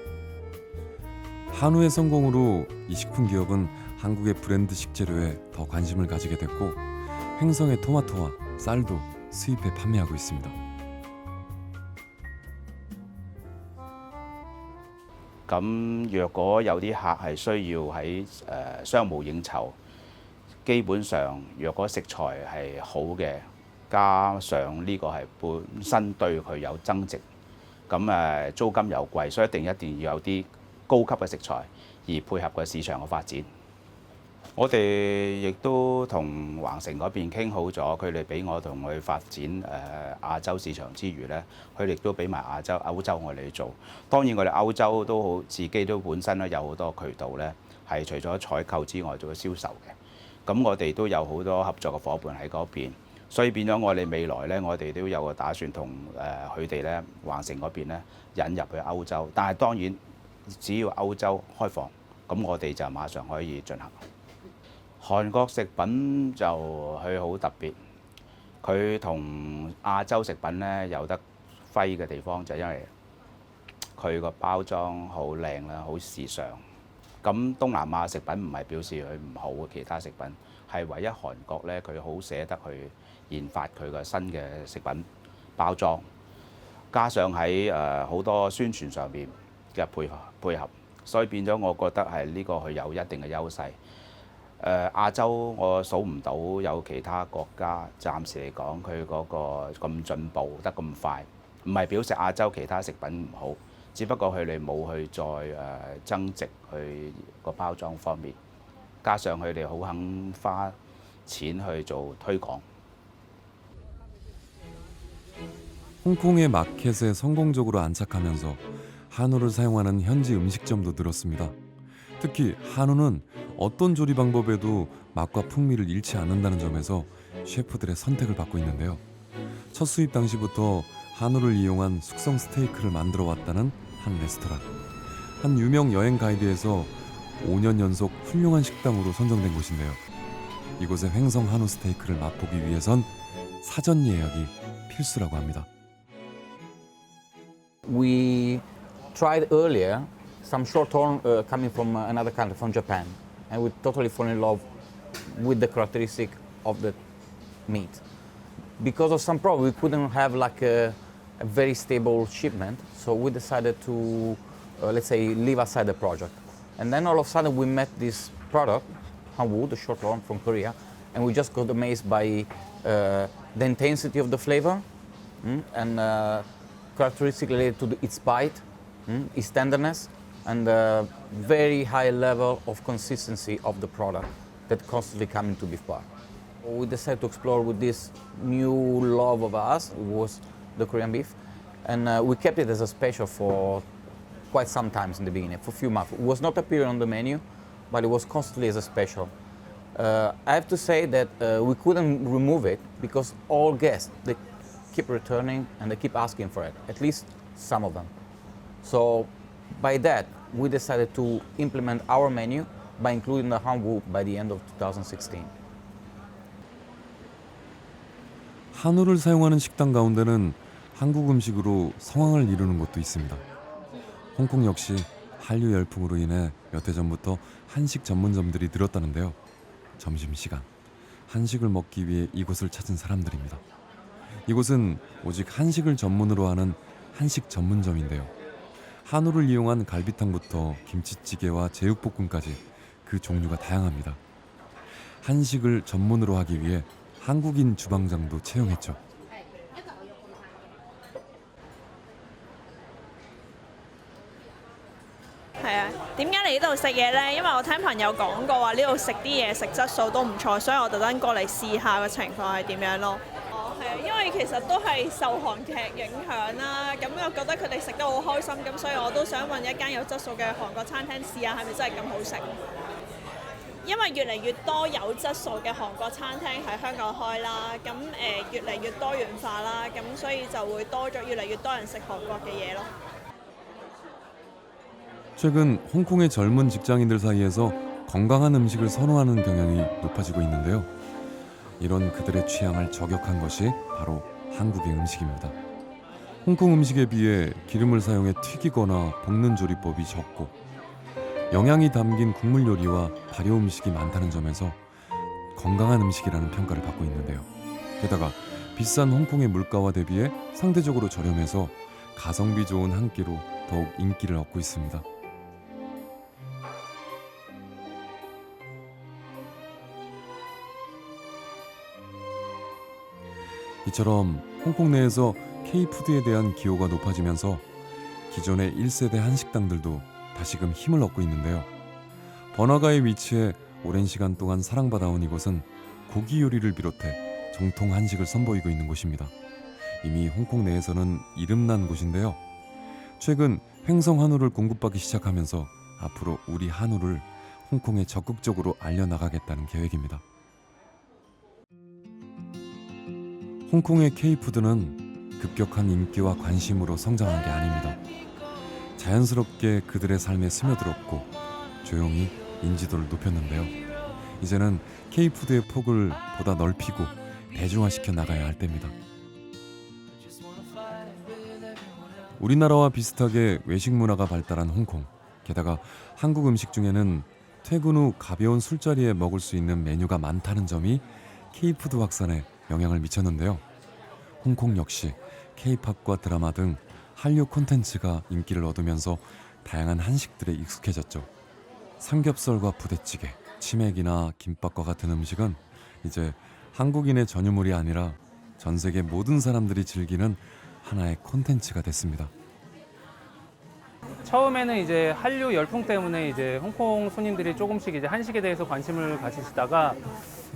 한우의 성공으로 이 식품 기업은 한국의 브랜드 식재료에 더 관심을 가지게 됐고 횡성의 토마토와 쌀도 수입해 판매하고 있습니다. 咁若果有啲客係需要喺商務應酬，基本上若果食材係好嘅，加上呢個係本身對佢有增值，咁租金又貴，所以一定要有啲高級嘅食材，而配合個市場嘅發展。 我哋亦都同橫城嗰邊傾好咗，佢哋俾我同佢發展亞洲市場之餘咧，佢哋都俾埋歐洲我哋做。當然我哋歐洲都好，自己都本身咧有好多渠道咧，係除咗採購之外做銷售嘅。咁我哋都有好多合作嘅伙伴喺嗰邊，所以變咗我哋未來咧，我哋都有個打算同佢哋咧橫城嗰邊咧引入去歐洲。但係當然只要歐洲開放，咁我哋就馬上可以進行。 韓國食品就佢好特別，佢同亞洲食品咧有得揮嘅地方就因為佢個包裝好靚啦，好時尚。咁東南亞食品唔係表示佢唔好嘅，其他食品係唯一韓國咧佢好捨得去研發佢個新嘅食品包裝，加上喺好多宣傳上面嘅配合，所以變咗我覺得係呢個佢有一定嘅優勢。 亞洲我數唔到有其他國家，暫時嚟講佢嗰個咁進步得咁快，唔係表示亞洲其他食品唔好，只不過佢哋冇去再增值去個包裝方面，加上佢哋好肯花錢去做推廣。 홍콩의 마켓에 성공적으로 안착하면서 한우를 사용하는 현지 음식점도 늘었습니다. 특히 한우는 어떤 조리 방법에도 맛과 풍미를 잃지 않는다는 점에서 셰프들의 선택을 받고 있는데요. 첫 수입 당시부터 한우를 이용한 숙성 스테이크를 만들어 왔다는 한 레스토랑. 한 유명 여행 가이드에서 5년 연속 훌륭한 식당으로 선정된 곳인데요. 이곳의 횡성 한우 스테이크를 맛보기 위해선 사전 예약이 필수라고 합니다. We tried earlier some short horn coming from another country, from Japan, and we totally fall in love with the characteristic of the meat. Because of some problem, we couldn't have like a very stable shipment, so we decided to, let's say, leave aside the project. And then all of a sudden we met this product, Hanwoo, the short horn from Korea, and we just got amazed by the intensity of the flavor and characteristic related to its bite, its tenderness, and the very high level of consistency of the product that constantly come into beef bar. We decided to explore with this new love of us, it was the Korean beef, and we kept it as a special for quite some times in the beginning, for a few months. It was not appearing on the menu, but it was constantly as a special. I have to say that we couldn't remove it because all guests, they keep returning and they keep asking for it, at least some of them. So by that, we decided to implement our menu by including the Hanwoo by the end of 2016. 한우를 사용하는 식당 가운데는 한국 음식으로 성황을 이루는 곳도 있습니다. 홍콩 역시 한류 열풍으로 인해 몇 해 전부터 한식 전문점들이 늘었다는데요. 점심시간 한식을 먹기 위해 이곳을 찾은 사람들입니다. 이곳은 오직 한식을 전문으로 하는 한식 전문점인데요. 한우를 이용한 갈비탕부터 김치찌개와 제육볶음까지 그 종류가 다양합니다. 한식을 전문으로 하기 위해 한국인 주방장도 채용했죠. 係啊，點解嚟呢度食嘢呢？因為我聽朋友講過話呢度食啲嘢食質素都唔錯，所以我特登過嚟試下個情況係點樣咯。係啊，因為其實都係受韓劇影響啦，咁我覺得佢哋食得好開心，咁所以我都想揾一間有質素嘅韓國餐廳試下係咪真係咁好食。因為越嚟越多有質素嘅韓國餐廳喺香港開啦，咁越嚟越多元化啦，咁所以就會多咗越嚟越多人食韓國嘅嘢咯。 최근 홍콩의 젊은 직장인들 사이에서 건강한 음식을 선호하는 경향이 높아지고 있는데요. 이런 그들의 취향을 저격한 것이 바로 한국의 음식입니다. 홍콩 음식에 비해 기름을 사용해 튀기거나 볶는 조리법이 적고 영양이 담긴 국물 요리와 발효 음식이 많다는 점에서 건강한 음식이라는 평가를 받고 있는데요. 게다가 비싼 홍콩의 물가와 대비해 상대적으로 저렴해서 가성비 좋은 한 끼로 더욱 인기를 얻고 있습니다. 이처럼 홍콩 내에서 K푸드에 대한 기호가 높아지면서 기존의 1세대 한식당들도 다시금 힘을 얻고 있는데요. 번화가에 위치해 오랜 시간 동안 사랑받아온 이곳은 고기 요리를 비롯해 정통 한식을 선보이고 있는 곳입니다. 이미 홍콩 내에서는 이름난 곳인데요. 최근 횡성 한우를 공급받기 시작하면서 앞으로 우리 한우를 홍콩에 적극적으로 알려나가겠다는 계획입니다. 홍콩의 K푸드는 급격한 인기와 관심으로 성장한 게 아닙니다. 자연스럽게 그들의 삶에 스며들었고 조용히 인지도를 높였는데요. 이제는 K푸드의 폭을 보다 넓히고 대중화시켜 나가야 할 때입니다. 우리나라와 비슷하게 외식 문화가 발달한 홍콩. 게다가 한국 음식 중에는 퇴근 후 가벼운 술자리에 먹을 수 있는 메뉴가 많다는 점이 K푸드 확산에 영향을 미쳤는데요. 홍콩 역시 K-팝과 드라마 등 한류 콘텐츠가 인기를 얻으면서 다양한 한식들에 익숙해졌죠. 삼겹살과 부대찌개, 치맥이나 김밥과 같은 음식은 이제 한국인의 전유물이 아니라 전 세계 모든 사람들이 즐기는 하나의 콘텐츠가 됐습니다. 처음에는 이제 한류 열풍 때문에 이제 홍콩 손님들이 조금씩 이제 한식에 대해서 관심을 가지시다가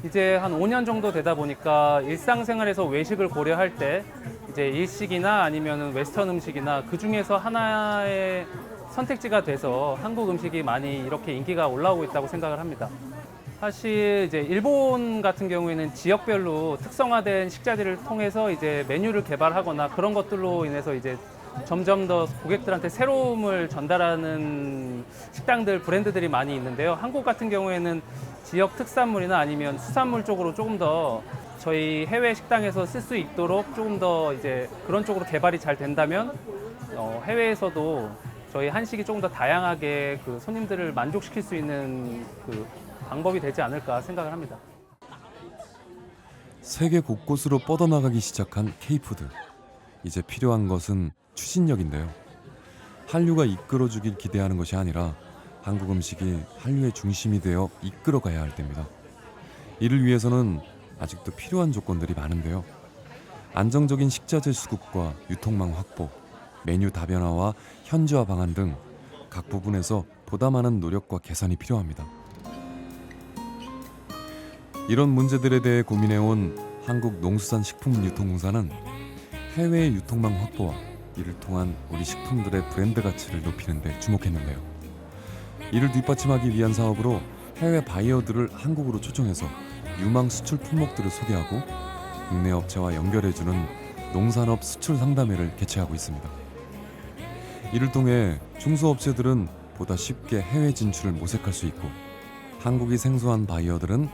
이제 한 5년 정도 되다 보니까 일상생활에서 외식을 고려할 때 이제 일식이나 아니면은 웨스턴 음식이나 그 중에서 하나의 선택지가 돼서 한국 음식이 많이 이렇게 인기가 올라오고 있다고 생각을 합니다. 사실 이제 일본 같은 경우에는 지역별로 특성화된 식자재를 통해서 이제 메뉴를 개발하거나 그런 것들로 인해서 이제 점점 더 고객들한테 새로움을 전달하는 식당들, 브랜드들이 많이 있는데요. 한국 같은 경우에는 지역 특산물이나 아니면 수산물 쪽으로 조금 더 저희 해외 식당에서 쓸 수 있도록 조금 더 이제 그런 쪽으로 개발이 잘 된다면 해외에서도 저희 한식이 조금 더 다양하게 그 손님들을 만족시킬 수 있는 그 방법이 되지 않을까 생각을 합니다. 세계 곳곳으로 뻗어나가기 시작한 K푸드. 이제 필요한 것은 추진력인데요. 한류가 이끌어주길 기대하는 것이 아니라 한국 음식이 한류의 중심이 되어 이끌어가야 할 때입니다. 이를 위해서는 아직도 필요한 조건들이 많은데요. 안정적인 식자재 수급과 유통망 확보, 메뉴 다변화와 현지화 방안 등 각 부분에서 보다 많은 노력과 개선이 필요합니다. 이런 문제들에 대해 고민해온 한국농수산식품유통공사는 해외의 유통망 확보와 이를 통한 우리 식품들의 브랜드 가치를 높이는 데 주목했는데요. 이를 뒷받침하기 위한 사업으로 해외 바이어들을 한국으로 초청해서 유망 수출 품목들을 소개하고 국내 업체와 연결해주는 농산업 수출 상담회를 개최하고 있습니다. 이를 통해 중소업체들은 보다 쉽게 해외 진출을 모색할 수 있고 한국이 생소한 바이어들은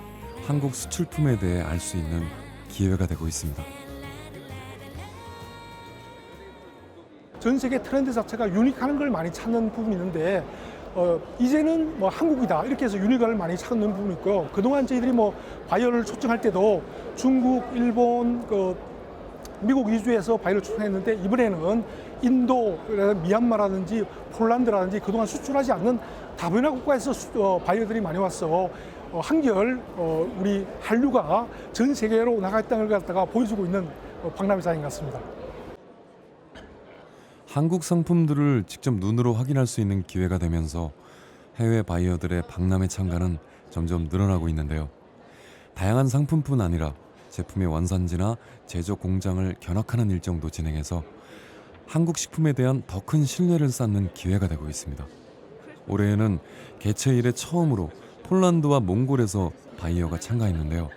한국 수출품에 대해 알 수 있는 기회가 되고 있습니다. 전 세계 트렌드 자체가 유니크한 걸 많이 찾는 부분이 있는데 이제는 뭐 한국이다 이렇게 해서 유니크를 많이 찾는 부분이 있고요. 그동안 저희들이 뭐 바이어를 초청할 때도 중국, 일본, 미국 위주에서 바이어를 초청했는데 이번에는 인도, 미얀마라든지 폴란드라든지 그동안 수출하지 않는 다문화 국가에서 바이어들이 많이 왔어. 한결 우리 한류가 전 세계로 나갔다는 걸 갖다가 보여주고 있는 박람회장인 것 같습니다. 한국 상품들을 직접 눈으로 확인할 수 있는 기회가 되면서 해외 바이어들의 박람회 참가는 점점 늘어나고 있는데요. 다양한 상품뿐 아니라 제품의 원산지나 제조 공장을 견학하는 일정도 진행해서 한국 식품에 대한 더 큰 신뢰를 쌓는 기회가 되고 있습니다. 올해에는 개최 이래 처음으로 폴란드와 몽골에서 바이어가 참가했는데요.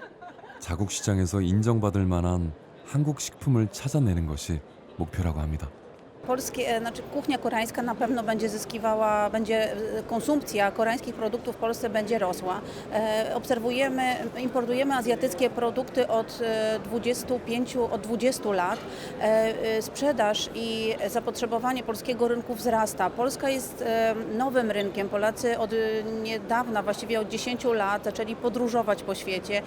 자국 시장에서 인정받을 만한 한국 식품을 찾아내는 것이 목표라고 합니다. Kuchnia koreańska na pewno będzie zyskiwała, konsumpcja koreańskich produktów w Polsce będzie rosła. Importujemy azjatyckie produkty od 20 lat. Sprzedaż i zapotrzebowanie polskiego rynku wzrasta. Polska jest nowym rynkiem. Polacy od niedawna, właściwie od 10 lat zaczęli podróżować po świecie.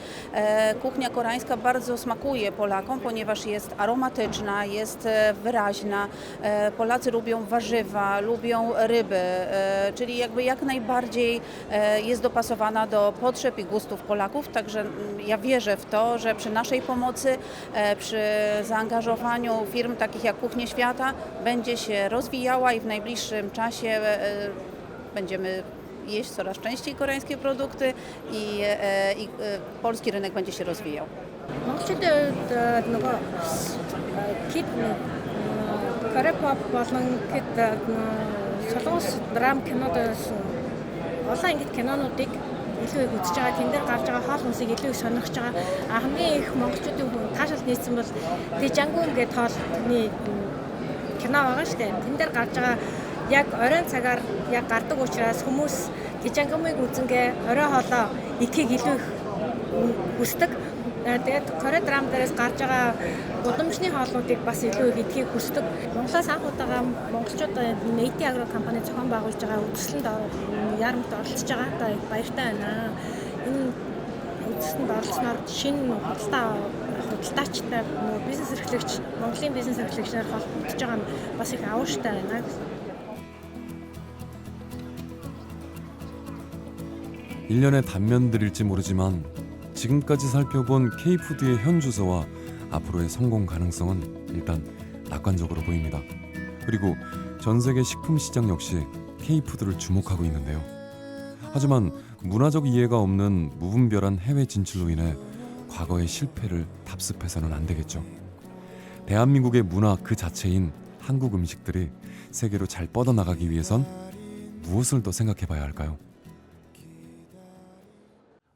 Kuchnia koreańska bardzo smakuje Polakom, ponieważ jest aromatyczna, jest wyraźna. Polacy lubią warzywa, lubią ryby, czyli jakby jak najbardziej jest dopasowana do potrzeb i gustów Polaków. Także ja wierzę w to, że przy naszej pomocy, przy zaangażowaniu firm takich jak Kuchnie Świata będzie się rozwijała i w najbliższym czasie będziemy jeść coraz częściej koreańskie produkty i polski rynek będzie się rozwijał. Корепоп болон гэд солонгос драм кинодоос олон ангид кинонуудыг илүү их үзэж байгаа. Тэн дээр гарч байгаа хоол хүнсийг илүү их сонирхож байгаа. Хамгийн их монголчуудын хүн таашаал нийцсэн бол Дэжангүн гэдэг хоолны кино байгаа шүү дээ. Тэн дээр гарч байгаа яг оройн цагаар яг гардаг учраас хүмүүс Дэжангүмыг үзэнгээ орой хоолоо идэхийг илүү их хүсдэг. Тэгээд Кore драм дээрээс гарч байгаа гудамжны хоолнуудыг бас илүү их идэхийг хүсдэг. Монголоос анх удаага монголчууд Naty Agro компани зохион байгуулж байгаа үзэсгэлэнт яарамт оролцож байгаа. Баяртай байна. Энэ үзэсгэлэнт оролцсноор шинэ худалдаачтай бизнес эрхлэгч, Монголын бизнес эрхлэгчнэр холбогдож байгаа нь бас их авууштай байна. 1년의 단면들일지 모르지만 지금까지 살펴본 K푸드의 현 주소와 앞으로의 성공 가능성은 일단 낙관적으로 보입니다. 그리고 전 세계 식품 시장 역시 K푸드를 주목하고 있는데요. 하지만 문화적 이해가 없는 무분별한 해외 진출로 인해 과거의 실패를 답습해서는 안 되겠죠. 대한민국의 문화 그 자체인 한국 음식들이 세계로 잘 뻗어나가기 위해선 무엇을 더 생각해 봐야 할까요?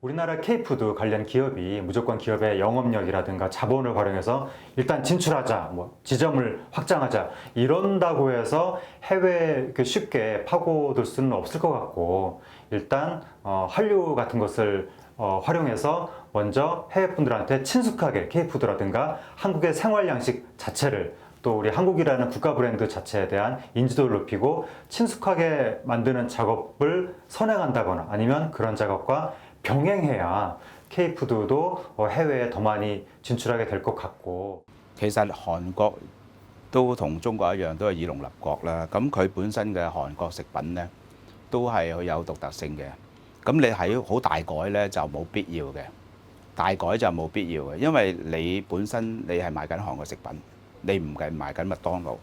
우리나라 K푸드 관련 기업이 무조건 기업의 영업력이라든가 자본을 활용해서 일단 진출하자, 지점을 확장하자 이런다고 해서 해외에 쉽게 파고들 수는 없을 것 같고 일단 한류 같은 것을 활용해서 먼저 해외분들한테 친숙하게 K푸드라든가 한국의 생활 양식 자체를 또 우리 한국이라는 국가 브랜드 자체에 대한 인지도를 높이고 친숙하게 만드는 작업을 선행한다거나 아니면 그런 작업과 병행해야 K푸드도 해외에 더 많이 진출하게 될 것 같고. 其實韓國都同中國一樣，都係以農立國啦。咁佢本身嘅韓國食品呢，都係好有獨特性嘅。咁你喺好大改呢，就冇必要嘅，大改就冇必要嘅，因為你本身你係賣緊韓國食品，你唔係賣緊麥當勞。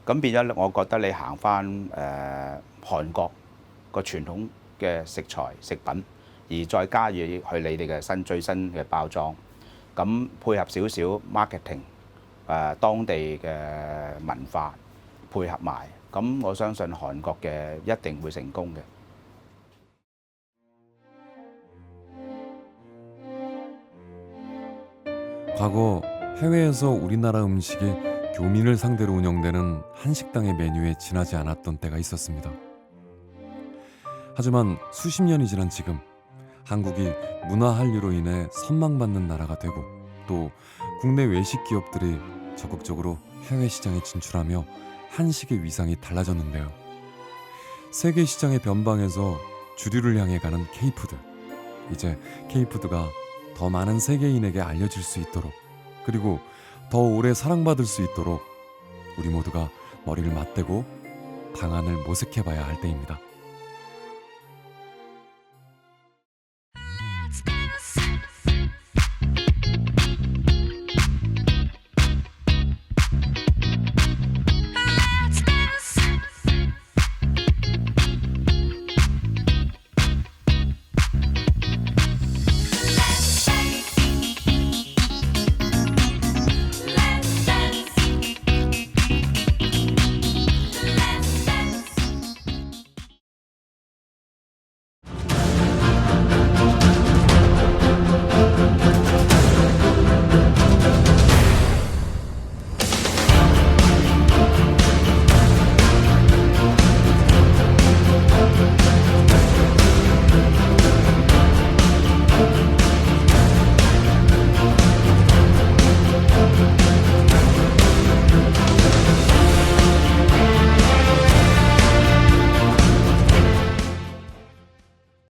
咁變咗，我覺得你行翻韓國個傳統嘅食材食品。而再加入去你哋嘅最新嘅包裝，咁配合少少 marketing， 當地嘅文化配合埋，咁我相信韓國嘅一定會成功嘅。 과거 해외에서 우리나라 음식이 교민을 상대로 운영되는 한식당의 메뉴에 지나지 않았던 때가 있었습니다. 하지만 수십 년이 지난 지금 한국이 문화 한류로 인해 선망받는 나라가 되고 또 국내 외식 기업들이 적극적으로 해외 시장에 진출하며 한식의 위상이 달라졌는데요. 세계 시장의 변방에서 주류를 향해 가는 K푸드. 이제 K푸드가 더 많은 세계인에게 알려질 수 있도록, 그리고 더 오래 사랑받을 수 있도록 우리 모두가 머리를 맞대고 방안을 모색해봐야 할 때입니다.